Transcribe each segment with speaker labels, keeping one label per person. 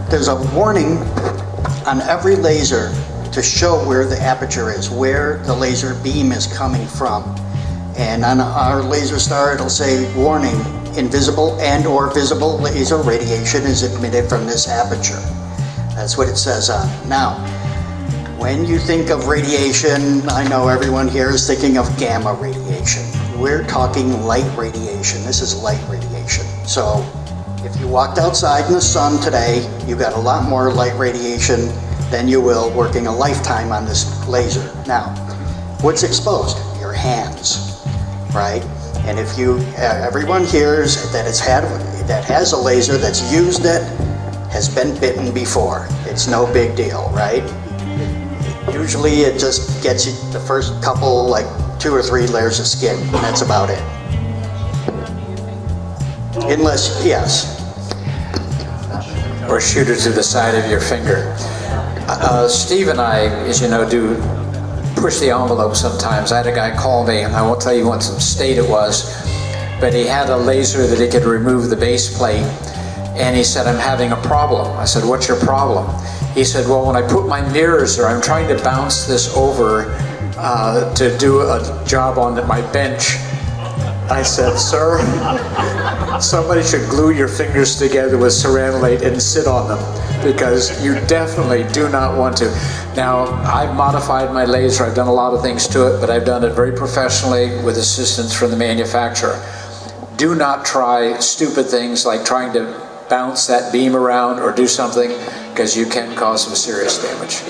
Speaker 1: there's a warning on every laser to show where the aperture is, where the laser beam is coming from. And on our laser star, it'll say, warning, invisible and or visible laser radiation is emitted from this aperture. That's what it says on it. Now, when you think of radiation, I know everyone here is thinking of gamma radiation. We're talking light radiation. This is light radiation. So if you walked outside in the sun today, you got a lot more light radiation than you will working a lifetime on this laser. Now, what's exposed? Your hands, right? And if you, everyone here that has a laser that's used it, has been bitten before. It's no big deal, right? Usually it just gets you the first couple, like 2 or 3 layers of skin, and that's about it. Unless, yes.
Speaker 2: Or shoot it to the side of your finger. Steve and I, as you know, do push the envelope sometimes. I had a guy call me, and I won't tell you what state it was, but he had a laser that he could remove the base plate, and he said, I'm having a problem. I said, what's your problem? He said, well, when I put my mirrors there, I'm trying to bounce this over to do a job on my bench. I said, sir, somebody should glue your fingers together with ceranolate and sit on them, because you definitely do not want to. Now, I've modified my laser, I've done a lot of things to it, but I've done it very professionally with assistance from the manufacturer. Do not try stupid things like trying to bounce that beam around or do something, because you can cause some serious damage.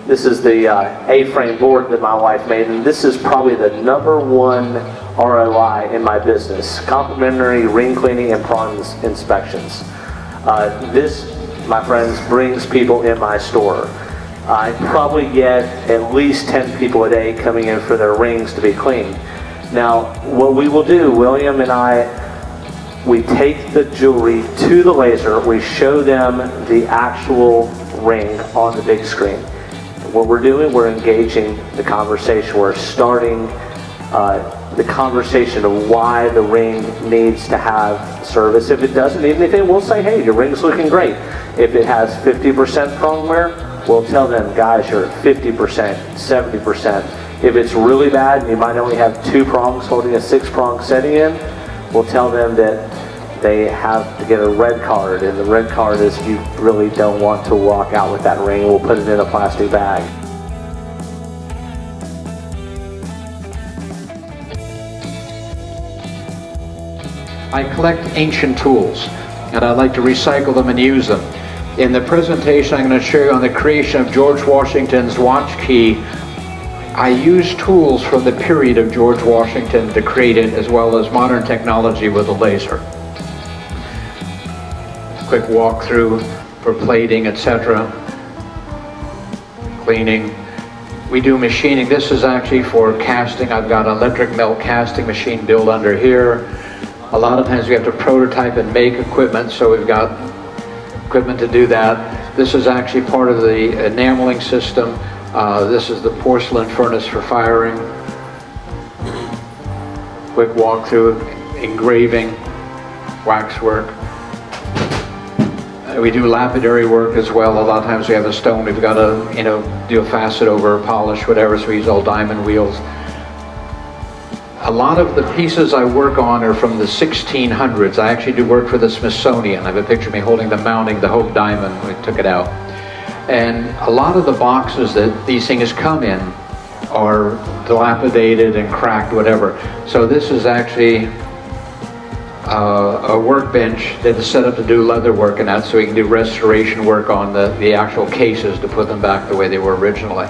Speaker 3: This is the A-frame board that my wife made, and this is probably the #1 ROI in my business. Complimentary ring cleaning and prong inspections. This, my friends, brings people in my store. I probably get at least 10 people a day coming in for their rings to be cleaned. Now, what we will do, William and I, we take the jewelry to the laser, we show them the actual ring on the big screen. What we're doing, we're engaging the conversation. We're starting the conversation of why the ring needs to have service. If it doesn't need anything, we'll say, hey, your ring's looking great. If it has 50% prong wear, we'll tell them, guys, you're at 50%, 70%. If it's really bad and you might only have 2 prongs holding a 6-prong setting in, we'll tell them that they have to get a red card, and the red card is you really don't want to walk out with that ring. We'll put it in a plastic bag.
Speaker 4: I collect ancient tools, and I like to recycle them and use them. In the presentation I'm going to show you on the creation of George Washington's watch key, I use tools from the period of George Washington to create it, as well as modern technology with a laser. Quick walkthrough for plating, etc. Cleaning. We do machining. This is actually for casting. I've got an electric melt casting machine built under here. A lot of times we have to prototype and make equipment, so we've got equipment to do that. This is actually part of the enameling system. This is the porcelain furnace for firing. Quick walkthrough, engraving, waxwork. We do lapidary work as well. A lot of times we have a stone, we've got to, do a facet over, polish, whatever, so we use all diamond wheels. A lot of the pieces I work on are from the 1600s. I actually do work for the Smithsonian. I have a picture of me holding the mounting, the Hope Diamond. We took it out. And a lot of the boxes that these things come in are dilapidated and cracked, whatever. So this is actually a workbench that is set up to do leather work and that, so we can do restoration work on the actual cases to put them back the way they were originally.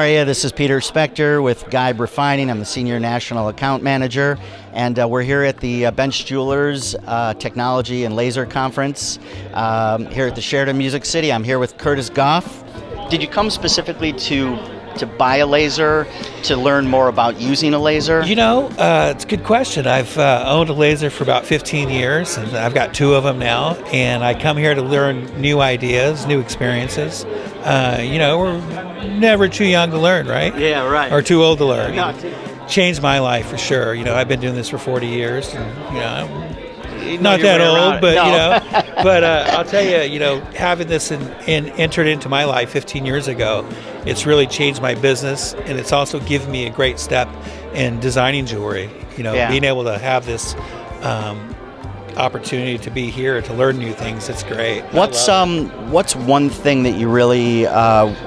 Speaker 5: are you? This is Peter Spector with Guide Refining. I'm the Senior National Account Manager, and we're here at the Bench Jewelers Technology and Laser Conference here at the Sheraton Music City. I'm here with Curtis Goff. Did you come specifically to buy a laser, to learn more about using a laser?
Speaker 6: You know, it's a good question. I've owned a laser for about 15 years, and I've got 2 of them now, and I come here to learn new ideas, new experiences. You know, we're never too young to learn, right?
Speaker 5: Yeah, right.
Speaker 6: Or too old to learn.
Speaker 5: No.
Speaker 6: Changed my life for sure. You know, I've been doing this for 40 years, and, you know,
Speaker 5: You know
Speaker 6: not
Speaker 5: your
Speaker 6: that
Speaker 5: way around
Speaker 6: old,
Speaker 5: it.
Speaker 6: but,
Speaker 5: No.
Speaker 6: you know, but I'll tell you, you know, having this entered into my life 15 years ago, it's really changed my business, and it's also given me a great step in designing jewelry. You know,
Speaker 5: Yeah.
Speaker 6: being able to have this opportunity to be here to learn new things, it's great.
Speaker 5: What's one thing that you really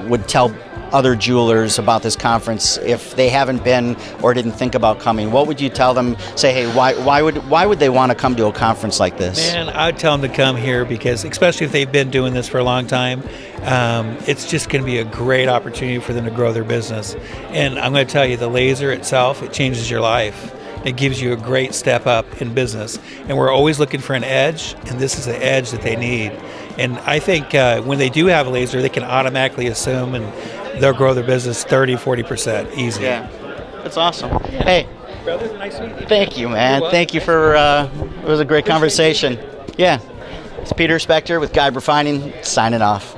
Speaker 5: would tell other jewelers about this conference if they haven't been or didn't think about coming? What would you tell them? Say, hey, why would they want to come to a conference like this?
Speaker 6: Man, I'd tell them to come here because, especially if they've been doing this for a long time, it's just going to be a great opportunity for them to grow their business. And I'm going to tell you, the laser itself, it changes your life. It gives you a great step up in business. And we're always looking for an edge, and this is the edge that they need. And I think when they do have a laser, they can automatically assume and they'll grow their business 30-40% easy.
Speaker 5: Yeah, that's awesome. Hey,
Speaker 6: Brother, nice to meet you.
Speaker 5: thank you, man.
Speaker 6: You're
Speaker 5: Thank you for it was a great conversation. Yeah, it's Peter Spector with Guide Refining signing off.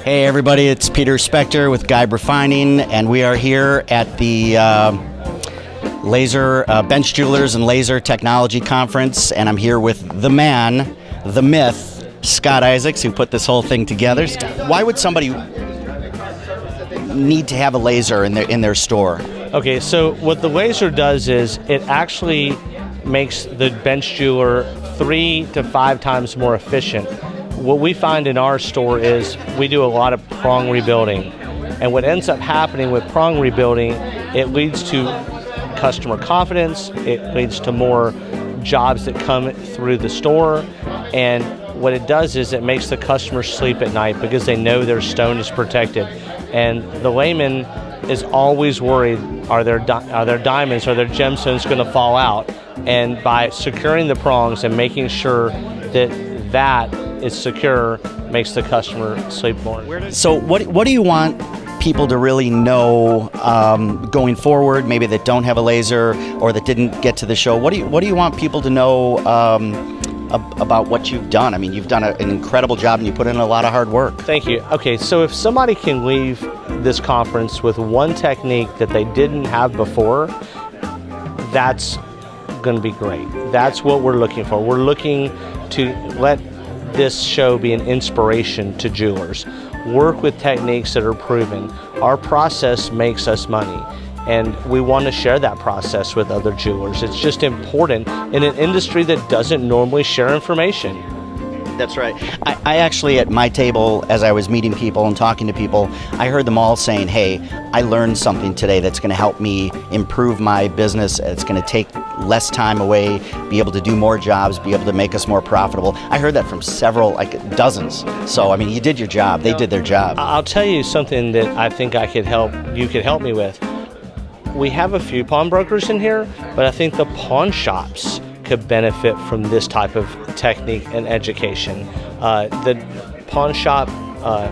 Speaker 5: Hey everybody, it's Peter Spector with Guide Refining, and we are here at the Laser Bench Jewelers and Laser Technology Conference, and I'm here with the man, the myth, Scott Isaacs, who put this whole thing together. Why would somebody need to have a laser in their store?
Speaker 3: Okay, so what the laser does is it actually makes the bench jeweler 3 to 5 times more efficient. What we find in our store is we do a lot of prong rebuilding. And what ends up happening with prong rebuilding, it leads to customer confidence, it leads to more jobs that come through the store, and what it does is it makes the customer sleep at night because they know their stone is protected. And the layman is always worried, are their diamonds, are their gemstones going to fall out? And by securing the prongs and making sure that is secure, makes the customer sleep more.
Speaker 5: So what do you want people to really know going forward, maybe that don't have a laser or that didn't get to the show? What do you want people to know about what you've done? I mean, you've done an incredible job and you put in a lot of hard work.
Speaker 3: Thank you. Okay, so if somebody can leave this conference with one technique that they didn't have before, that's going to be great. That's what we're looking for. We're looking to let this show be an inspiration to jewelers. Work with techniques that are proven. Our process makes us money, and we want to share that process with other jewelers. It's just important in an industry that doesn't normally share information.
Speaker 5: That's right. I actually, at my table, as I was meeting people and talking to people, I heard them all saying, hey, I learned something today that's going to help me improve my business. It's going to take less time away, be able to do more jobs, be able to make us more profitable. I heard that from several, like dozens. So, I mean, you did your job. They did their job.
Speaker 3: I'll tell you something that I think you could help me with. We have a few pawnbrokers in here, but I think the pawn shops could benefit from this type of technique and education. The pawn shop,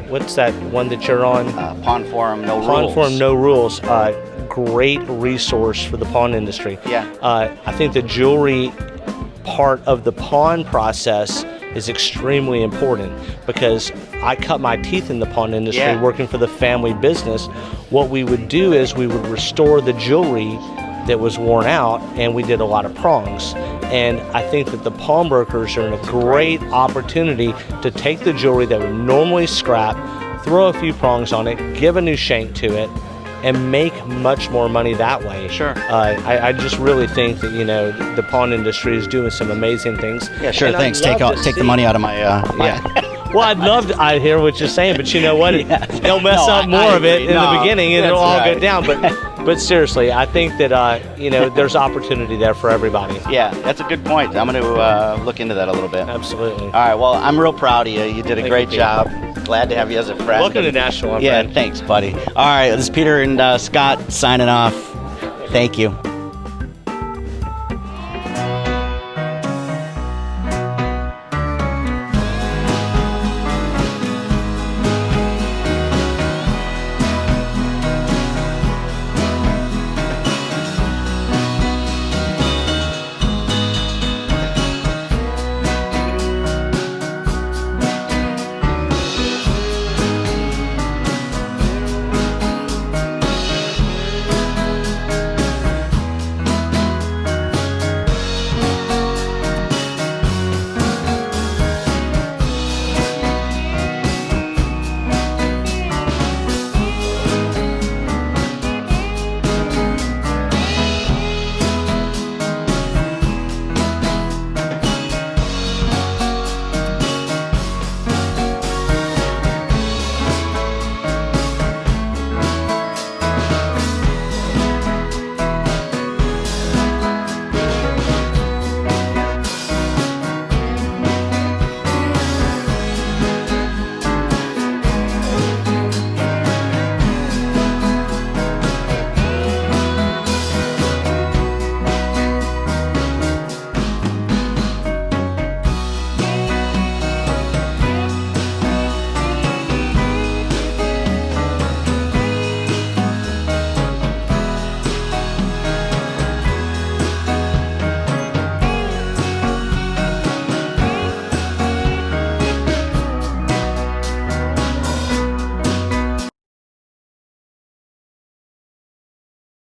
Speaker 3: what's that one that you're on?
Speaker 5: Pawn Forum, no
Speaker 3: Pawn
Speaker 5: rules.
Speaker 3: Forum, no rules. Great resource for the pawn industry.
Speaker 5: Yeah.
Speaker 3: I think the jewelry part of the pawn process is extremely important because I cut my teeth in the pawn industry
Speaker 5: Yeah.
Speaker 3: working for the family business. What we would do is we would restore the jewelry that was worn out, and we did a lot of prongs. And I think that the pawnbrokers are in a great opportunity to take the jewelry that would normally scrap, throw a few prongs on it, give a new shank to it, and make much more money that way.
Speaker 5: Sure.
Speaker 3: I just really think that, you know, the pawn industry is doing some amazing things.
Speaker 5: Yeah, sure.
Speaker 3: And I'd
Speaker 5: Thanks.
Speaker 3: love to
Speaker 5: Take the
Speaker 3: see-
Speaker 5: money out of my.
Speaker 3: Yeah. Well, I'd love to. I hear what you're saying, but you know what?
Speaker 5: Yeah.
Speaker 3: They'll mess
Speaker 5: No,
Speaker 3: up
Speaker 5: I
Speaker 3: more of it
Speaker 5: agree.
Speaker 3: in
Speaker 5: No,
Speaker 3: the beginning, and
Speaker 5: that's
Speaker 3: it'll all go
Speaker 5: right.
Speaker 3: down. But seriously, I think that you know, there's opportunity there for everybody.
Speaker 5: Yeah, that's a good point. I'm going to look into that a little bit.
Speaker 3: Absolutely.
Speaker 5: All right. Well, I'm real proud of you. You did a
Speaker 3: Thank
Speaker 5: great
Speaker 3: you,
Speaker 5: job. Glad to have you as a friend.
Speaker 3: Welcome to Nashville, my
Speaker 5: Yeah,
Speaker 3: friend.
Speaker 5: thanks, buddy. All right. This is Peter and Scott signing off. Thank you.